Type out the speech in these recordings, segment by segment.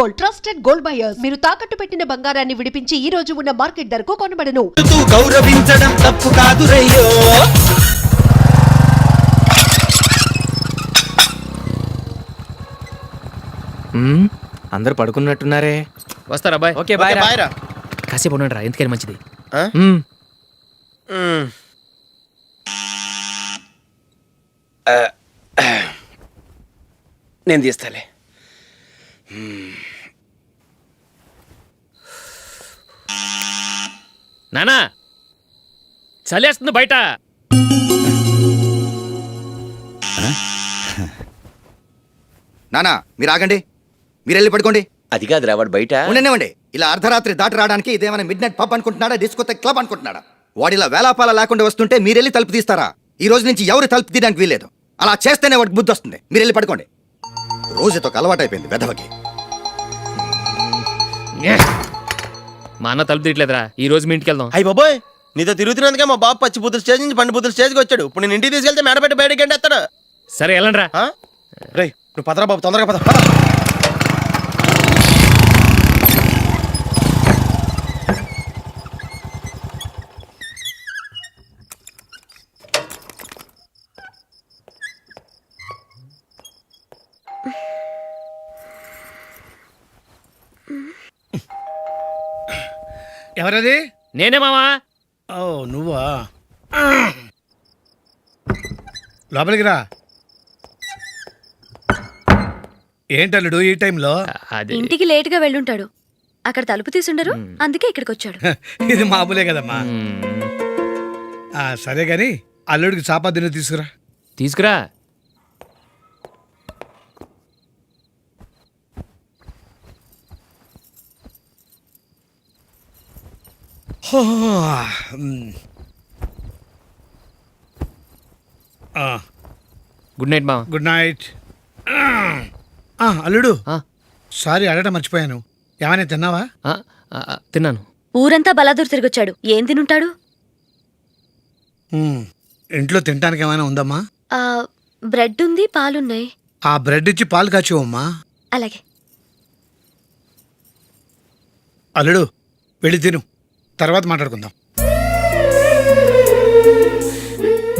Gold, trusted gold buyers. మీరు తాకట్టు పెట్టిన బంగారాన్ని విడిపించి ఈ రోజు ఉన్న మార్కెట్ ధరకు కొనబడను. గౌరవించడం తప్పు కాదు రయ్యో. అందరు పడుకున్నట్టున్నారే. వస్తారా బాయ్? ఓకే బాయ్ రా. కాసేపు ఉండండి రా, ఎందుకని మంచిది. నేను తీస్తాలే. నానా చలేస్తుంది బయట. నానా మీరు ఆగండి, మీరు వెళ్ళి పడుకోండి. అది కాదురా వాడు బయట ఉండనివ్వండి. ఇలా అర్ధరాత్రి దాటి రావడానికి ఇదేమైనా మిడ్ నైట్ పబ్ అనుకుంటున్నాడా, డిస్కోతే క్లబ్ అనుకుంటున్నాడా? వాడిలా వేలాపాల లేకుండా వస్తుంటే మీరెళ్ళి తలుపు తీస్తారా? ఈ రోజు నుంచి ఎవరు తలుపు తీయడానికి వీల్లేదు. అలా చేస్తేనే వాడికి బుద్ధి వస్తుంది. మీరు వెళ్ళి పడుకోండి. రోజుతో అలవాటు అయిపోయింది వెధవకి. మా అన్న తలుపు తీయట్లేదురా, ఈ రోజు మీ ఇంటికి వెళ్దాం. అయ్యి బాబోయ్, నీతో తిరుగుతున్నందుకే మా బాబు పచ్చి బుద్ధుల స్టేజ్ నుంచి పండు బుద్ధుల స్టేజ్కి వచ్చాడు. ఇప్పుడు నేను ఇంటికి తీసుకెళ్తే మేడపెట్టి బయటకి ఎండేస్తాడు. సరే వెళ్ళండి రా. రే నువ్వు పదరా బాబు, తొందరగా పద. ఎవరది? నేనే మావా. ఓ నువ్వా? లోపలికి రా. ఏంటల్లుడు ఈ టైంలో? అది ఇంటికి లేటుగా వెళ్ళుంటాడు. అక్కడ తలుపు తీసుండరు, అందుకే ఇక్కడికి వచ్చాడు. ఇది మామూలే కదమ్మా. సరే గాని అల్లుడికి చాపాదిని తీసుకురా. తీసుకురా. గుడ్ నైట్ మావా. Good night. అల్లుడు ఆ, సారీ అడగటం మర్చిపోయాను. ఏమైనా తిన్నావా? ఆ, తిన్నాను. ఊరంతా బలాదూర్ తిరిగొచ్చాడు, ఏం తినుంటాడు? ఇంట్లో తినడానికి ఏమైనా ఉందమ్మా? బ్రెడ్ ఉంది, పాలున్నాయి. ఆ బ్రెడ్ ఇచ్చి పాలు కాచివమ్మా. అలాగే. అల్లుడు వెళ్ళి తిను, తర్వాత మాట్లాడుకుందాం.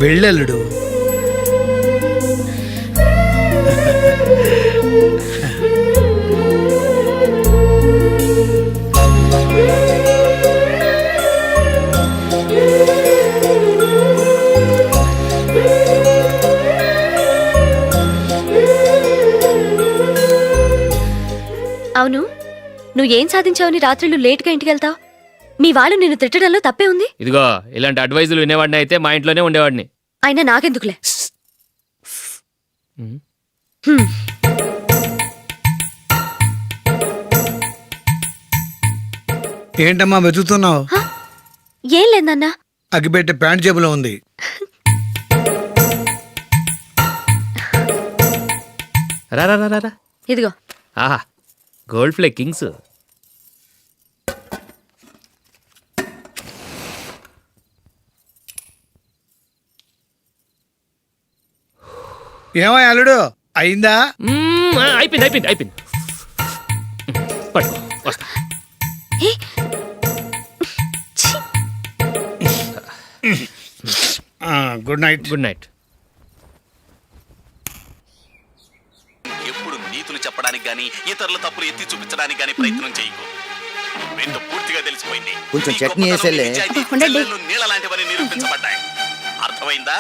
వెళ్ళల్లుడు. అవును, నువ్వేం సాధించావని రాత్రులు లేట్గా ఇంటికి వెళ్తావు? మీ వాళ్ళు నిన్ను తిట్టడంలో తప్పే ఉంది. ఇదిగో ఇలాంటి అడ్వైజులు వినేవాడిని అయితే మా ఇంట్లోనే ఉండేవాడిని. అయినా నాకెందుకులే. ఏంటమ్మా వెతుకుతున్నావు? ఏం లేదన్నా. అగ్గిపెట్టే ప్యాంట్ జేబులో ఉంది. రా రా రా రా. ఇదిగో. ఆహా, గోల్డ్ ఫ్లే కింగ్స్. ఏమో అల్లుడు అయిందా? అయిపోయింది అయిపోయింది అయిపోయింది. పట్టుకో, వస్తా. Good night. Good night. ఎప్పుడు నీతులు చెప్పడానికి గాని ఇతరుల తప్పులు ఎత్తి చూపించడానికి గాని ప్రయత్నం చేయకు. నువ్వేంటో పూర్తిగా తెలిసిపోయింది. కొంచెం చట్నీ వేసేలే. నీళ్ళ లాంటివని నిరూపించబడ్డాయి. అర్థమైందా?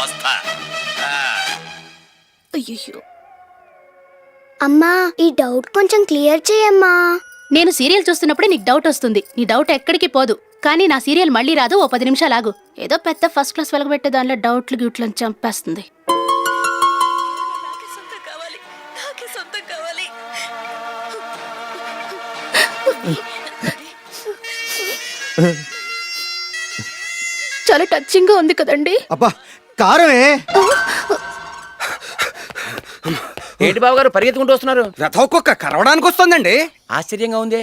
వస్తా. అయ్యో, అమ్మా ఈ డౌట్ కొంచెం క్లియర్ చేయమ్మా. నేను సీరియల్ చూస్తున్నప్పుడే నీకు డౌట్ వస్తుంది. నీ డౌట్ ఎక్కడికి పోదు. కానీ నా సీరియల్ మళ్ళీ రాదు. ఓ 10 నిమిషాలు ఆగు. ఏదో పెద్ద ఫస్ట్ క్లాస్ వెలగబెట్టే దానిలో డౌట్లు గ్యూట్లను చంపేస్తుంది. చాలా టచింగ్ గా ఉంది కదండి. అబ్బా కారమే. ఏంటి బాబు గారు పరిగెత్తుకుంటూ వస్తున్నారు? రథ కుక్క కరవడానికి వస్తుందండి. ఆశ్చర్యంగా ఉంది.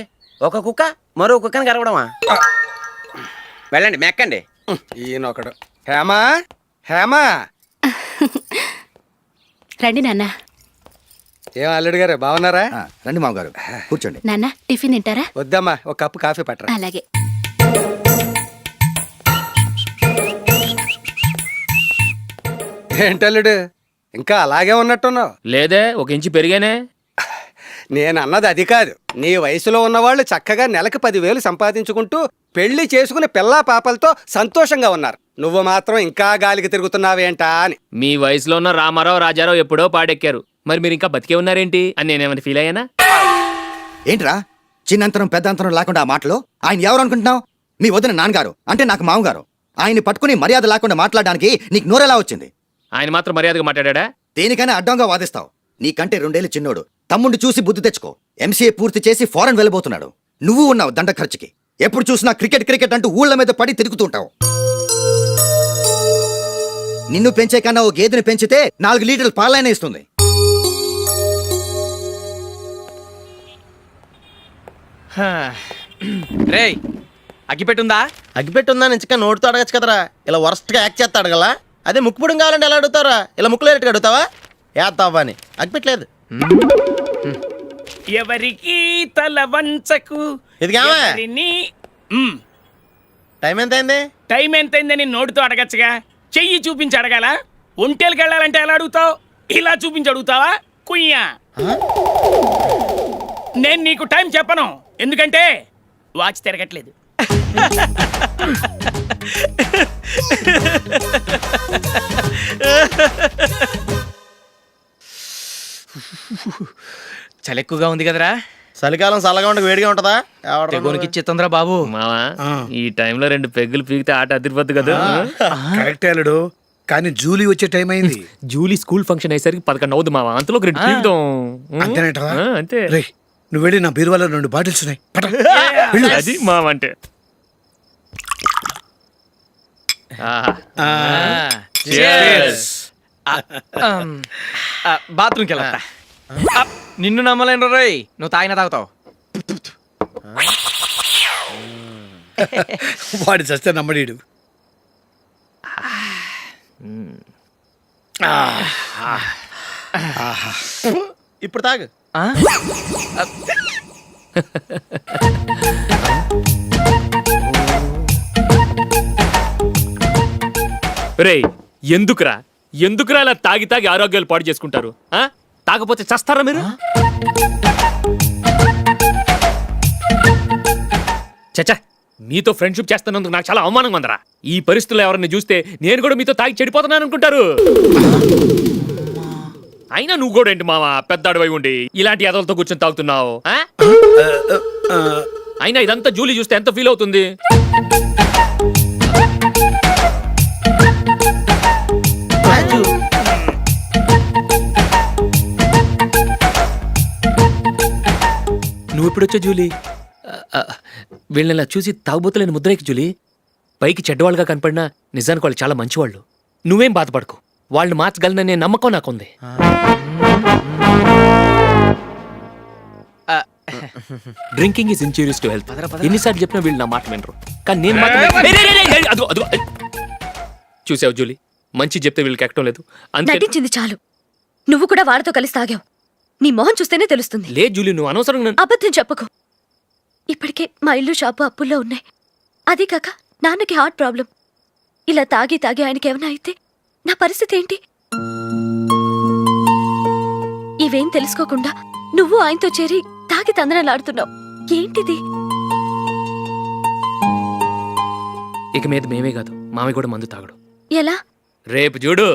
ఒక కుక్క మరో కుక్కని కరవడమా? వెళ్ళండి మెక్కండి. ఈయనొకడు. హేమా హేమా రండి నాన్న. ఏం అల్లుడు గారు బాగున్నారా? రండి మామగారు కూర్చోండి. నాన్న టిఫిన్ తింటారా? వద్దమ్మా, ఒక కప్పు కాఫీ పట్టరా. అలాగే. ఏంటల్లుడు ఇంకా అలాగే ఉన్నట్టున్నావు? లేదే, ఒక ఇంచు పెరిగానే. నేను అన్నది అది కాదు. నీ వయసులో ఉన్నవాళ్ళు చక్కగా నెలకు 10,000 సంపాదించుకుంటూ పెళ్లి చేసుకుని పిల్లా పాపలతో సంతోషంగా ఉన్నారు. నువ్వు మాత్రం ఇంకా గాలికి తిరుగుతున్నావేంటా అని. మీ వయసులో ఉన్న రామారావు రాజారావు ఎప్పుడో పాడెక్కారు, మరి మీరు ఇంకా బతికే ఉన్నారేంటి అని నేనేమైనా ఫీల్ అయ్యానా? ఏంట్రా చిన్నంతరం పెద్దంతరం లేకుండా ఆ మాటలు? ఆయన ఎవరు అనుకుంటున్నావు? మీ వదిన నాన్నగారు, అంటే నాకు మామగారు. ఆయన్ని పట్టుకుని మర్యాద లేకుండా మాట్లాడడానికి నీకు నోరెలా వచ్చింది? ఆయన మాత్రం మర్యాదగా మాట్లాడా? దేనికైనా అడ్డంగా వాదిస్తావు. నీకంటే 2 ఏళ్ళు చిన్నోడు. తమ్ముడు చూసి బుద్ధి తెచ్చుకో. ఎంసీఏ పూర్తి చేసి ఫారెన్ వెళ్ళబోతున్నాడు. నువ్వు ఉన్నావు దండ ఖర్చుకి. ఎప్పుడు చూసినా క్రికెట్ క్రికెట్ అంటూ ఊళ్ళ మీద పడి తిరుగుతుంటావు. నిన్ను పెంచే కన్నా ఓ గేదెని పెంచితే 4 లీటర్లు పాలైనా ఇస్తుంది. రేయ్ అగ్గిపెట్టుందా? అగ్గిపెట్టుందా నుంచి నోటితో అడగచ్చు కదరా. ఇలా వరస్ట్గా యాక్ట్ చేస్తా అడగలా? అదే ముక్కుపుడం కావాలంటే ఎలా అడుగుతారా? ఇలా ముక్కులేటట్టు అడుగుతావా? ఏత్తావా అని. అగ్గిపెట్టలేదు. ఎవరికి తల వంచకు. ఇది కావా? టైం ఎంత అయింది? టైం ఎంతైందని నోటితో అడగచ్చుగా, చెయ్యి చూపించి అడగాల? ఒంటేలకు వెళ్ళాలంటే ఎలా అడుగుతావు? ఇలా చూపించి అడుగుతావా? కుయ్యా. నేను నీకు టైం చెప్పను, ఎందుకంటే వాచ్ తిరగట్లేదు. చలి ఎక్కువగా ఉంది కదరా? చలికాలం చల్లగా ఉండక వేడిగా ఉంటదా? తెగోనికి ఇచ్చేస్తుందిరా బాబు. మావా, ఈ టైంలో 2 పెగ్గులు పీకితే ఆట అదిరిపోద్దు కదా. కరెక్ట్ అల్లుడు, కానీ జూలీ వచ్చే టైం అయింది. జూలీ స్కూల్ ఫంక్షన్ అయ్యేసరికి 11 అవుద్ది మావా. అంతలో 2 పీకుతాం. అంతేనేటవా? అంతే. రేయ్ నువ్వు వెళ్ళి నా బీరువాలో 2 బాటిల్స్ ఉన్నాయి. పట్ట. అది మావా అంటే. బాత్రూమ్కి వెళ్ళా. నిన్ను నమ్మలేను రోయ్, నువ్వు తాగినా తాగుతావు. వాడి చస్తే నమ్మడీడు. ఇప్పుడు తాగు. రేయ్ ఎందుకురా ఇలా తాగి తాగి ఆరోగ్యాలు పాడు చేసుకుంటారు? తాగపోతే చస్తారా మీరు? చచ్చా, మీతో ఫ్రెండ్షిప్ చేస్తున్నందుకు నాకు చాలా అవమానంగా ఉందరా. ఈ పరిస్థితుల్లో ఎవరిని చూస్తే నేను కూడా మీతో తాగి చెడిపోతున్నాను అనుకుంటారు. అయినా నువ్వు కూడా ఏంటి మావా, పెద్ద అడవై ఉండి ఇలాంటి ఎదలతో కూర్చొని తాగుతున్నావు? అయినా ఇదంతా జూలీ చూస్తే ఎంత ఫీల్ అవుతుంది? నువ్వు ఎప్పుడొచ్చా జూలీ? వీళ్ళని ఇలా చూసి తాగుబోతులేని ముద్రేకి జూలీ. పైకి చెడ్డవాళ్ళుగా కనపడినా నిజానికి వాళ్ళు చాలా మంచివాళ్ళు. నువ్వేం బాధపడకు, వాళ్ళని మార్చగలననే నమ్మకం నాకుంది. Drinking is injurious to health. ఎన్నిసార్లు చెప్పినా వీళ్ళు నా మాట వినరు, కానీ నేను మాత్రం. చూసావు జూలీ, మంచి చెప్తే వీళ్ళకి ఎక్కడం లేదు. నటించింది చాలు. నువ్వు కూడా వాళ్ళతో కలిసి తాగావు. నీ మొహం చూస్తేనే తెలుస్తుంది. లేదు జూలీ, నువ్వు అనవసరంగా అబద్ధం చెప్పకు. ఇప్పటికే మా ఇల్లు షాపు అప్పుల్లో ఉన్నాయి. అదీ కాక నాన్నకి హార్ట్ ప్రాబ్లం. ఇలా తాగి తాగి ఆయనకి ఏమైనా అయితే నా పరిస్థితి ఏంటి? ఇవేం తెలుసుకోకుండా నువ్వు ఆయనతో చేరి తాగి తందనలాడుతున్నావు. ఏంటిది? ఇక మీద మేమే కాదు, మామి కూడా మందు తాగడు. ఎలా? రేపు చూడు.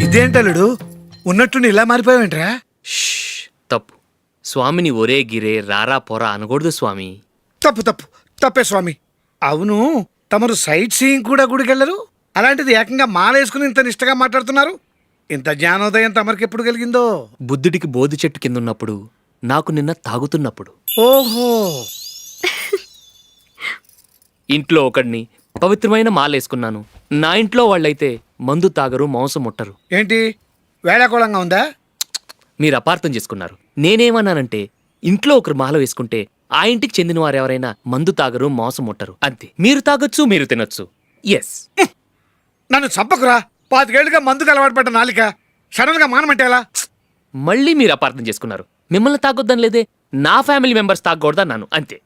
ఇదేంటల్లుడు, ఉన్నట్టుండి ఇలా మారిపోయావేంట్రా? తప్పు స్వామిని ఒరే గిరే రారా పోరా అనకూడదు స్వామి. తప్పే స్వామి. అవును, తమరు సైట్ సీయింగ్ కూడా గుడికెళ్ళరు. అలాంటిది ఏకంగా మాలేసుకుని ఇంత నిష్టగా మాట్లాడుతున్నారు. ఇంత జ్ఞానోదయం తమరికి ఎప్పుడు కలిగిందో? బుద్ధుడికి బోధి చెట్టు కింద ఉన్నప్పుడు నాకు నిన్న తాగుతున్నప్పుడు. ఓహో, ఇంట్లో ఒకడిని పవిత్రమైన మాలేసుకున్నాను. నా ఇంట్లో వాళ్ళైతే మందు తాగరు, మాంసం ముట్టరు. ఏంటి వేళాకోళంగా ఉందా? మీరు అపార్థం చేసుకున్నారు. నేనేమన్నానంటే ఇంట్లో ఒకరు మాల వేసుకుంటే ఆ ఇంటికి చెందిన వారు ఎవరైనా మందు తాగరు, మాంసం ముట్టరు అంతే. మీరు తాగొచ్చు, మీరు తినొచ్చు. ఎస్. నన్ను చంపకురా. 5 ఏళ్లుగా మందుకు అలవాటు పడ్డ నాలిక సడన్ గా మానమంటే ఎలా? మళ్ళీ మీరు అపార్థం చేసుకున్నారు. మిమ్మల్ని తాగొద్దని లేదే, నా ఫ్యామిలీ మెంబర్స్ తాగకూడదన్నాను అంతే.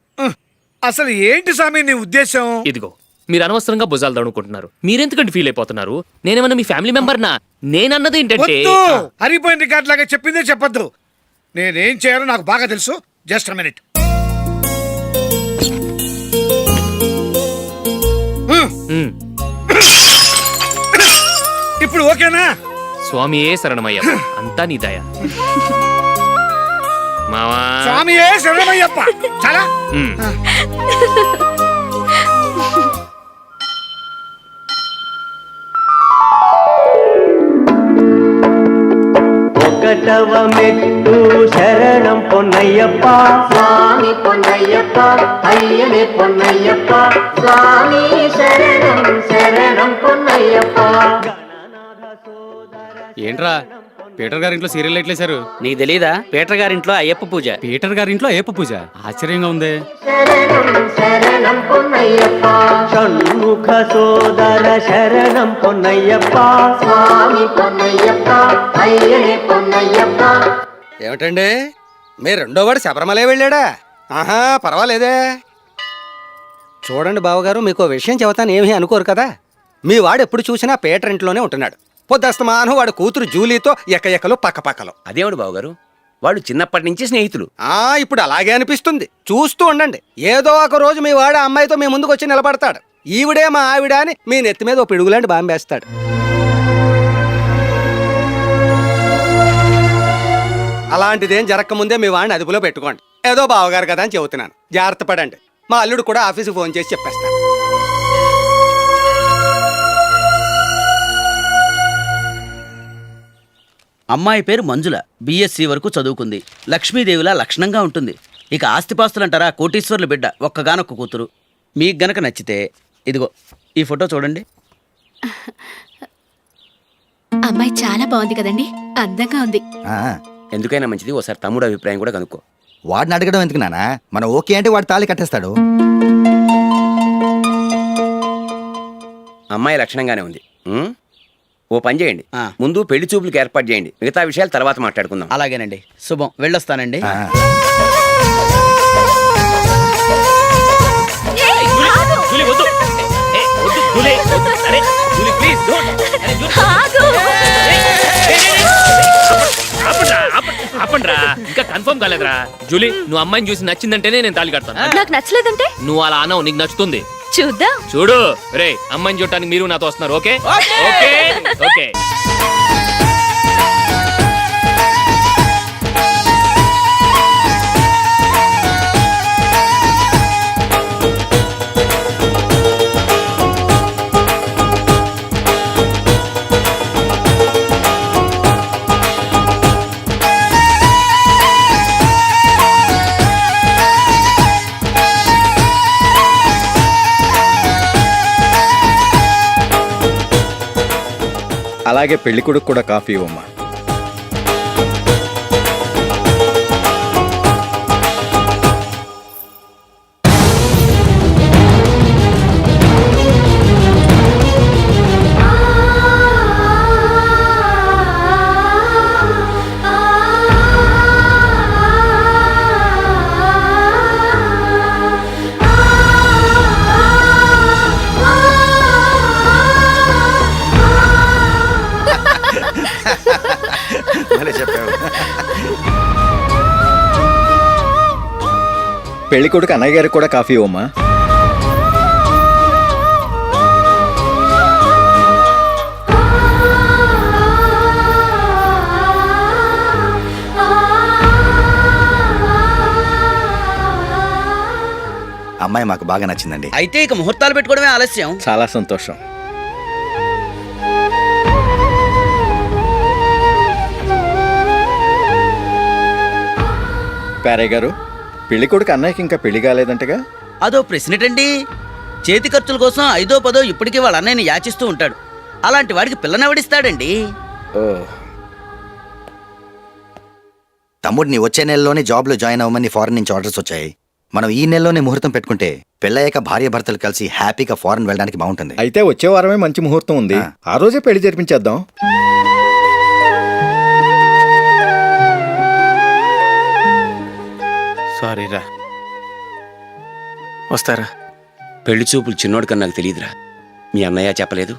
అసలు ఏంటి స్వామి నీ ఉద్దేశం? ఇదిగో మీరు అనవసరంగా భుజాలు దడుకుంటున్నారు. మీరెందుకంటే ఫీల్ అయిపోతున్నారు? నేనేమన్నా మీ ఫ్యామిలీ మెంబర్నా? నేనన్నది ఏంటంటే వద్దు, హరిపోయిన రికార్డ్ లాగా చెప్పిందే చెప్పొద్దు. నేనేం చేయాలో నాకు బాగా తెలుసు. Just minute. ఉమ్, ఇప్పుడు ఓకేనా? స్వామియే శరణమయ్య, అంతా నీ దయ. మావా స్వామియే శరణమయ్యప్ప. చాలా ఉమ్. ఒకటవ మెట్టు శరణం పొన్నయ్యప్ప, స్వామి పొన్నయ్యప్ప, అయ్యనే పొన్నయ్యప్ప, స్వామి శరణం శరణం పొన్నయ్యప్ప. ఏంట్రా పీటర్ గారింట్లో సీరియల్ ఎట్లేశారు? నీకు తెలీదా? పీటర్ గారింట్లో అయ్యప్ప పూజ. పీటర్ గారింట్లో అయ్యప్ప పూజ ఆశ్చర్యంగా ఉంది. శరణం శరణం పొన్నయ్యప్ప, షణ్ముఖ సోదర శరణం పొన్నయ్యప్ప, స్వామి పొన్నయ్యప్ప, అయ్యనే పొన్నయ్యప్ప. ఏమిటండి మీ రెండోవాడు శబరిమలే వెళ్ళాడా? ఆహా, పర్వాలేదే. చూడండి బావగారు, మీకు ఓ విషయం చెబుతాను, ఏమీ అనుకోరు కదా. మీ వాడు ఎప్పుడు చూసినా పీటర్ ఇంట్లోనే ఉంటున్నాడు. పొద్దస్తమానం వాడు కూతురు జూలీతో ఎక్కలు పక్కపక్కలు. అదేమిటి బావగారు, వాళ్ళు చిన్నప్పటి నుంచి స్నేహితులు. ఇప్పుడు అలాగే అనిపిస్తుంది. చూస్తూ ఉండండి, ఏదో ఒక రోజు మీ వాడు అమ్మాయితో మీ ముందుకు వచ్చి నిలబడతాడు. ఈవిడే మా ఆవిడ అని మీ నెత్తి మీద ఓ పిడుగులాంటి బాంబేస్తాడు. అలాంటిదేం జరగకముందే మీ వాడిని అదుపులో పెట్టుకోండి. ఏదో బావగారు కదా అని చెబుతున్నాను, జాగ్రత్త పడండి. మా అల్లుడు కూడా ఆఫీస్కి ఫోన్ చేసి చెప్పేస్తాను. అమ్మాయి పేరు మంజుల, బిఎస్సి వరకు చదువుకుంది. లక్ష్మీదేవిలా లక్షణంగా ఉంటుంది. ఇక ఆస్తిపాస్తులంటారా, కోటీశ్వర్ల బిడ్డ, ఒక్కగానొక్క కూతురు. మీకు గనక నచ్చితే ఇదిగో ఈ ఫోటో చూడండి. అమ్మాయి చాలా బాగుంది కదండి, అందంగా ఉంది. ఎందుకైనా మంచిది ఓసారి తమ్ముడు అభిప్రాయం కూడా కనుక్కో. వాడిని అడగడం ఎందుకు నాన్న? మనం ఓకే అంటే వాడు తాళి కట్టేస్తాడు. అమ్మాయి లక్షణంగానే ఉంది. ఓ పని చేయండి, ముందు పెళ్లి చూపులకు ఏర్పాటు చేయండి, మిగతా విషయాలు తర్వాత మాట్లాడుకుందాం. అలాగేనండి, శుభం, వెళ్ళొస్తానండి. జూలీ, వద్దు. ఏ, వద్దు, జూలీ. అరే, జూలీ, please, don't. అరే, జూలీ. ఆపండ్రా, ఇంకా కన్ఫర్మ్ కాలేదురా. జూలీ, నువ్వు అమ్మాయిని చూసి నచ్చిందంటేనే నేను తాళి కడతాను. నాకు నచ్చలేదంటే నువ్వు అలా అనవు, నీకు నచ్చుతుంది. చూద్దాం. చూడు రే, అమ్మాయిని చూడటానికి మీరు నాతో వస్తున్నారు. Okay okay okay. అలాగే పెళ్లి కొడుకు కూడా కాఫీ ఇవ్వమ్మా. పెళ్లి కొడుకు అన్నయ్య గారికి కూడా కాఫీ ఇవ్వమ్మా. అమ్మాయి మాకు బాగా నచ్చిందండి. అయితే ఇక ముహూర్తాలు పెట్టుకోవడమే ఆలస్యం. చాలా సంతోషం. పారయ్య గారు పెళ్లి కొడుకు అన్నయ్యకి ఇంకా పెళ్లి కాలేదంటగా? అదో ప్రశ్నటండి. చేతి ఖర్చుల కోసం 5దో 10దో ఇప్పటికీ వాళ్ళ అన్నయ్యని యాచిస్తూ ఉంటాడు. అలాంటి వాడికి పిల్లనెవడిస్తాడండి? ఓ, తమ్ముడిని వచ్చే నెలలోనే జాబ్లో జాయిన్ అవ్వమని ఫారెన్ నుంచి ఆర్డర్స్ వచ్చాయి. మనం ఈ నెలలోనే ముహూర్తం పెట్టుకుంటే పెళ్ళయ్యాక భార్య భర్తలు కలిసి హ్యాపీగా ఫారెన్ వెళ్ళడానికి బాగుంటుంది. అయితే వచ్చే వారమే మంచి ముహూర్తం ఉంది. ఆ రోజే పెళ్లి జరిపించేద్దాం. సారీరా. వస్తారా? పెళ్లి చూపులు చిన్నోడు కన్నా నాకు తెలియదురా. మీ అన్నయ్య చెప్పలేదు,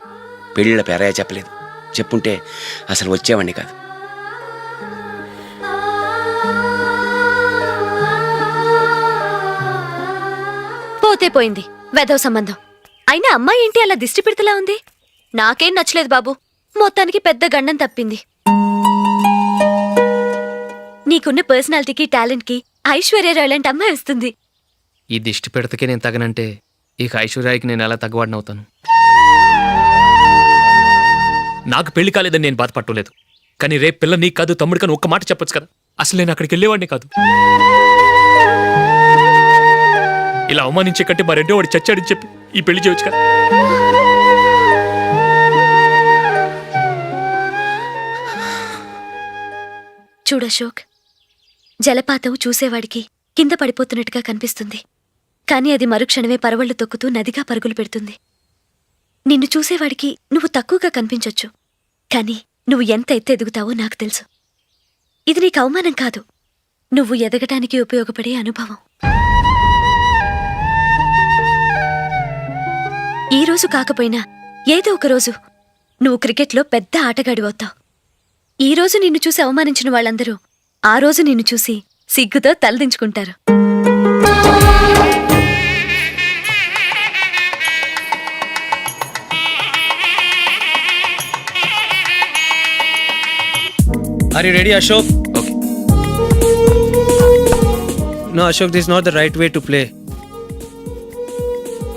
పెళ్ళిళ్ళ పేరయ్య చెప్పలేదు. చెప్పుంటే అసలు వచ్చేవాడిని కాదు. పోతే పోయింది వెధవ సంబంధం. అయినా అమ్మాయి ఏంటి అలా దిష్టి పెడతలా ఉంది? నాకేం నచ్చలేదు బాబు. మొత్తానికి పెద్ద గండం తప్పింది. నీకున్న పర్సనాలిటీకి టాలెంట్కి ఐశ్వర్యరాయ్ లాంటి అమ్మాయి వస్తుంది. ఈ దిష్టి పెడతకే నేను తగనంటే ఇక ఐశ్వర్యానికి నేను ఎలా తగ్గవాడినవుతాను? నాకు పెళ్లి కాలేదని నేను బాధపడలేదు, కానీ రేపు పిల్ల నీకు కాదు తమ్ముడు కానీ ఒక్క మాట చెప్పొచ్చు కదా. అసలు నేను అక్కడికి వెళ్ళేవాడిని కాదు. ఇలా అవమానించే కంటే మా రెండో వాడు చచ్చాడని చెప్పి ఈ పెళ్లి చేయొచ్చు కదా. చూడశోక్, జలపాతం చూసేవాడికి కింద పడిపోతున్నట్టుగా కనిపిస్తుంది, కానీ అది మరుక్షణమే పరవళ్లు తొక్కుతూ నదిగా పరుగులు పెడుతుంది. నిన్ను చూసేవాడికి నువ్వు తక్కువగా కనిపించొచ్చు, కానీ నువ్వు ఎంత ఎత్తు ఎదుగుతావో నాకు తెలుసు. ఇది నీకు అవమానం కాదు, నువ్వు ఎదగటానికి ఉపయోగపడే అనుభవం. ఈ రోజు కాకపోయినా ఏదో ఒక రోజు నువ్వు క్రికెట్లో పెద్ద ఆటగాడివవుతావు. ఈ రోజు నిన్ను చూసి అవమానించిన వాళ్ళందరూ ఆ రోజు నిన్ను చూసి సిగ్గుతో తలదించుకుంటారు. Are you ready, Ashok? Okay. No, Ashok, this is not the right way to play.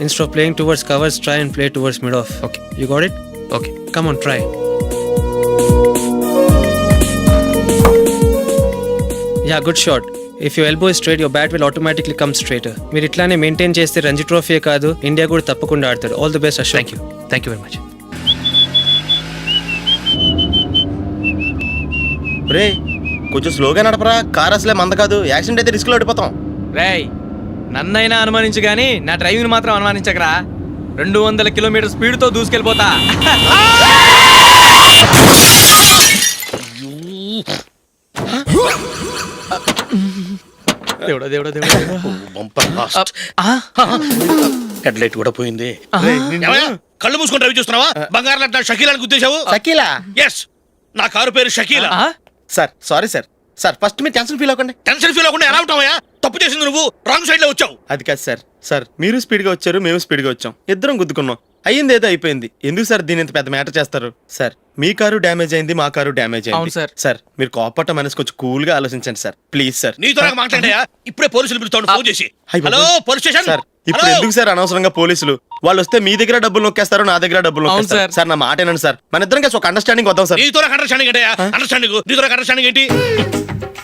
Instead of playing towards covers, try and play towards mid-off. Okay. You got it? Okay. Come on, try. Yeah, good shot. If your elbow is straight, your bat will automatically come straighter. మీరు ఇట్లానే maintain చేస్తే Ranji trophy కాదు, India కూడా తప్పకుండా ఆడతాడు. All the best, Ashok. Thank you very much. రే కొంచెం స్లోగా నడపరా, కార్ అసలే మంద కాదు. యాక్సిడెంట్ అయితే రిస్క్లో ఓడిపోతాం. రేయ్, నన్నైనా అనుమానించు గానీ నా డ్రైవింగ్ మాత్రం అనుమానించకరా. 200 కిలోమీటర్ స్పీడ్తో దూసుకెళ్ళిపోతా. దేవుడా దేవుడా దేవుడా. హెడ్ లైట్ కూడా పోయింది. కళ్ళు మూసుకొని రవి చూస్తున్నావా? బంగారం లాంటి షకీలాని గుద్దేశావు. షకీలా? ఎస్, నా కారు పేరు Shakeela. Sir sorry sir. Sir first మీరు టెన్షన్ ఫీల్ అవ్వకండి. టెన్షన్ ఫీల్ అవ్వకుండా ఎలా ఉంటావా? తప్పు చేసింది నువ్వు, రాంగ్ సైడ్ లో వచ్చావు. అది కాదు సార్. సార్ మీరు స్పీడ్గా వచ్చారు, మేము స్పీడ్గా వచ్చాం, ఇద్దరం గుద్దుకున్నాం. అయ్యింది ఏదో అయిపోయింది. ఎందుకు సార్ దీని ఇంత పెద్ద మ్యాటర్ చేస్తారు? సార్ మీ కారు డ్యామేజ్ అయింది, మా కారు డ్యామేజ్ అయింది. సార్ మీరు కోపట్ట మనసు కొంచెం కూల్ గా ఆలోచించండి సార్, ప్లీజ్ సార్. నీతో నాకు మాట్లాడాయా? ఇప్పుడే పోలీసులు పిలుస్తాను, ఫోన్ చేసి. Hello police station. సార్ ఇప్పుడు ఎందుకు సార్ అనవసరంగా పోలీసులు? వాళ్ళు వస్తే మీ దగ్గర డబ్బులు నొక్కేస్తారు, నా దగ్గర డబ్బులు నొక్కేస్తారు. సార్ నా మాట ఏనండి సార్, మన ఇద్దరం కలిసి ఒక అండర్స్టాండింగ్ వద్దాం సార్. నీతో నాకు అండర్స్టాండింగ్ ఏంటయ్యా? అండర్స్టాండింగ్ నీతో నాకు అండర్స్టాండింగ్ ఏంటి?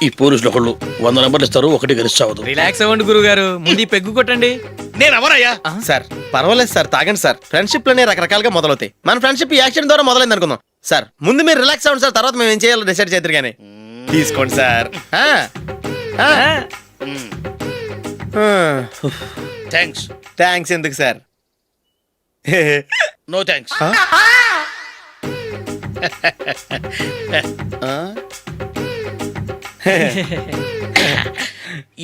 ఈ పోలీసులు ఒకళ్ళు 100 నెంబర్లు ఇస్తారు, ఒకటి గెలుస్తావదు. రిలాక్స్ అవ్వండి గురువు గారు, ముందు ఈ పెగ్గు కొట్టండి. నేను ఎవరయ్యా? సార్ పర్వాలేదు సార్, తాగండి సార్. ఫ్రెండ్షిప్ లోనే రకరకాలుగా మొదలవుతాయి. మన ఫ్రెండ్షిప్ ఈ యాక్సిడెంట్ ద్వారా మొదలైంది అనుకుందాం. సార్ ముందు మీరు రిలాక్స్ అవ్వండి సార్, తర్వాత మేము ఏం చేయాలో డిసైడ్ చేద్దరు కానీ. తీసుకోండి సార్. థ్యాంక్స్. థ్యాంక్స్ ఎందుకు సార్? No thanks.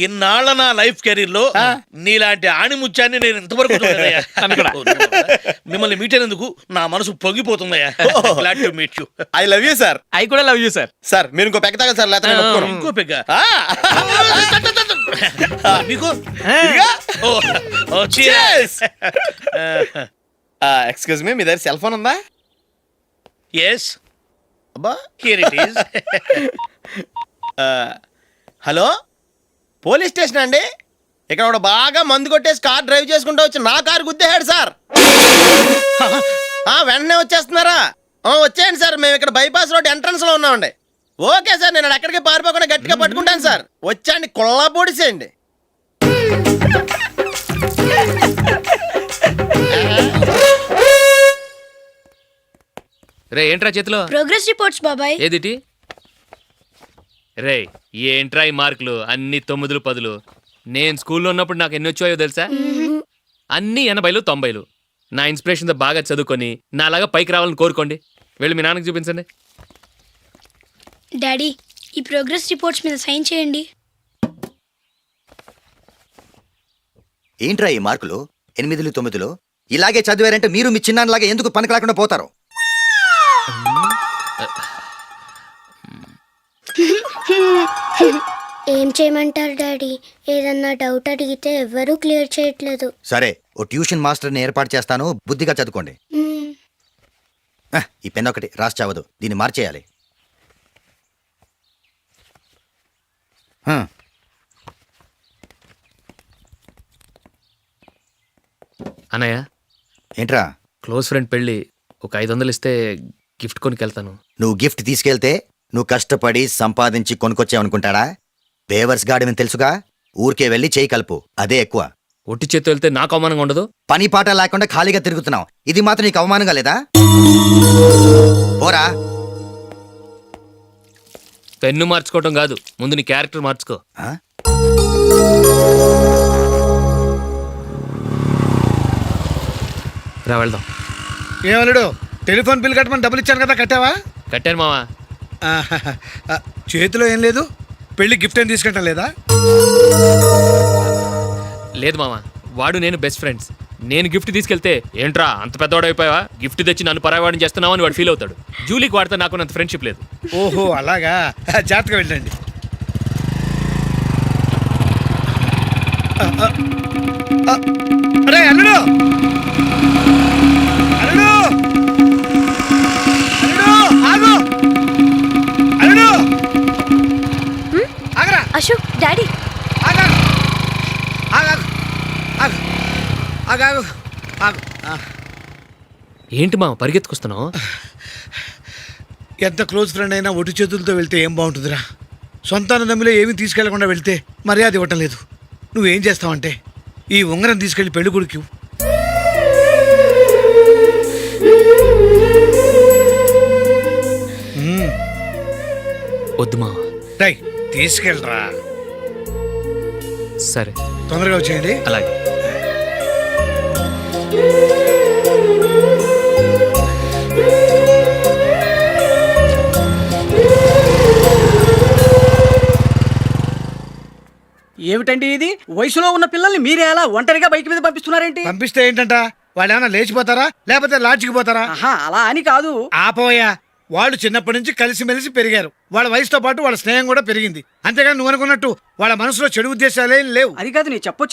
ఇన్నాళ్ళ నా లైఫ్ కెరీర్ లో నీలాంటి ఆణిముత్యాన్ని నేను ఇంతవరకు చూడలేదయ్యా. మిమ్మల్ని మీట్ అయినందుకు నా మనసు పొంగిపోతుందయ్యా. Glad to meet you. I love you sir. I కూడా లవ్ యూ సార్. సార్ మీరు ఇంకో పెక్క తాగండి సార్, లేకపోతే ఇంకో పెగ్గ మీకు. ఎక్స్క్యూజ్ మీ, మీ దగ్గర సెల్ ఫోన్ ఉందా? ఎస్, అబ్బా here it is. Hello police station అండి. ఇక్కడ ఒకడు బాగా మందు కొట్టేసి కార్ డ్రైవ్ చేసుకుంటూ వచ్చి నా కారు గుద్దేశాడు సార్. వెంటనే వచ్చేస్తున్నారా? వచ్చేయండి సార్, మేము ఇక్కడ బైపాస్ రోడ్ ఎంట్రన్స్ లో ఉన్నామండి. ఓకే సార్, నేను అక్కడికి పారిపోకుండా గట్టిగా పట్టుకుంటాను సార్. వచ్చాండి కొల్లా పొడిసేయండి. రే ఏంట్రా చేతిలో? ప్రోగ్రెస్ రిపోర్ట్స్ బాబాయ్. ఏదిటి? రే ఏంట్రా ఈ మార్కులు అన్ని 9, 10? నేను స్కూల్లో ఉన్నప్పుడు నాకు ఎన్ని వచ్చాయో తెలుసా? అన్ని 80, 90. నా ఇన్స్పిరేషన్తో బాగా చదువుకొని నాలాగా పైకి రావాలని కోరుకోండి. వెళ్ళి మీ నాన్నకి చూపించండి. డాడీ, ఈ ప్రోగ్రెస్ రిపోర్ట్స్ మీద సైన్ చేయండి. ఏంట్రా ఈ మార్కులు 8, 9? ఇలాగే చదివారంటే మీరు మీ చిన్నాన్నలాగా ఎందుకు పనికిలాకుండా పోతారు? ఏం చేయమంటారు డాడీ? ఏదన్నా డౌట్ అడిగితే ఎవ్వరూ క్లియర్ చేయట్లేదు. సరే, ఓ ట్యూషన్ మాస్టర్ని ఏర్పాటు చేస్తాను, బుద్ధిగా చదువుకోండి. ఈ పెన్ ఒకటి రాసి చావదు, దీన్ని మార్చేయాలి. అన్నయ్య, ఏంట్రా? క్లోజ్ ఫ్రెండ్ పెళ్ళి, ఒక 500 ఇస్తే గిఫ్ట్ కొనుకెళ్తాను. నువ్వు గిఫ్ట్ తీసుకెళ్తే నువ్వు కష్టపడి సంపాదించి కొనుక్కొచ్చావనుకుంటాడా? బేవర్స్ గార్డెన్ తెలుసుగా, ఊరికే వెళ్ళి చేయి కలుపు, అదే ఎక్కువ. ఒట్టి చేత్తో వెళ్తే నాకు అవమానంగా ఉండదు? పని పాట లేకుండా ఖాళీగా తిరుగుతున్నావు, ఇది మాత్రం నీకు అవమానంగా లేదా? పోరా. పెన్ను మార్చుకోవటం కాదు, ముందు నీ క్యారెక్టర్ మార్చుకో. రా వెళ్దాం. ఏమలుడు, టెలిఫోన్ బిల్ కట్టమని డబ్బులు ఇచ్చాను కదా, కట్టావా? కట్టాను మావా. చేతిలో ఏం లేదు, పెళ్లి గిఫ్ట్ ఏం తీసుకుంటాం లేదా? లేదు మావా, వాడు నేను బెస్ట్ ఫ్రెండ్స్. నేను గిఫ్ట్ తీసుకెళ్తే ఏంట్రా అంత పెద్దవాడు అయిపోయావా, గిఫ్ట్ తెచ్చి నన్ను పరాయవాడిని చేస్తున్నావు అని వాడు ఫీల్ అవుతాడు. జూలీకి వాడితే నాకు అంత ఫ్రెండ్షిప్ లేదు. ఓహో అలాగా, జాగ్రత్తగా వెళ్ళండి. అరే అల్లుడు, అల్లుడు, అల్లుడు, ఆగు, అల్లుడు, ఆగరా. అశోక్, డాడీ. ఆగు, ఆగు, ఆగు, ఆగు, ఆగు. ఏంటి మావ పరిగెత్తుకొస్తున్నావు? ఎంత క్లోజ్ ఫ్రెండ్ అయినా ఒటి చేతులతో వెళ్తే ఏం బాగుంటుందిరా. సొంతాన దమ్మిలో ఏమీ తీసుకెళ్లకుండా వెళ్తే మర్యాద ఇవ్వటం లేదు. నువ్వేం చేస్తావంటే ఈ ఉంగరం తీసుకెళ్లి పెళ్లి కొడుకు వద్దు మావ. తీసుకెళ్ళరా. సరే, తొందరగా వచ్చేయండి. అలాగే. ఏమిటండి ఇది? వయసులో ఉన్న పిల్లల్ని మీరే అలా ఒంటరిగా బైక్ మీద పంపిస్తున్నారేంటి? పంపిస్తే ఏంటంట, వాళ్ళు ఏమైనా లేచిపోతారా లేకపోతే లాడ్జికి పోతారా? అలా అని కాదు. ఆపోయా, వాళ్ళు చిన్నప్పటి నుంచి కలిసిమెలిసి పెరిగారు. వాళ్ళ వయసుతో పాటు వాళ్ళ స్నేహం కూడా పెరిగింది. అంతేగాని నువ్వు అనుకున్నట్టు వాళ్ళ మనసులో చెడు ఉద్దేశాలేం లేవు. అది కాదు, నేను చెప్పొచ్చు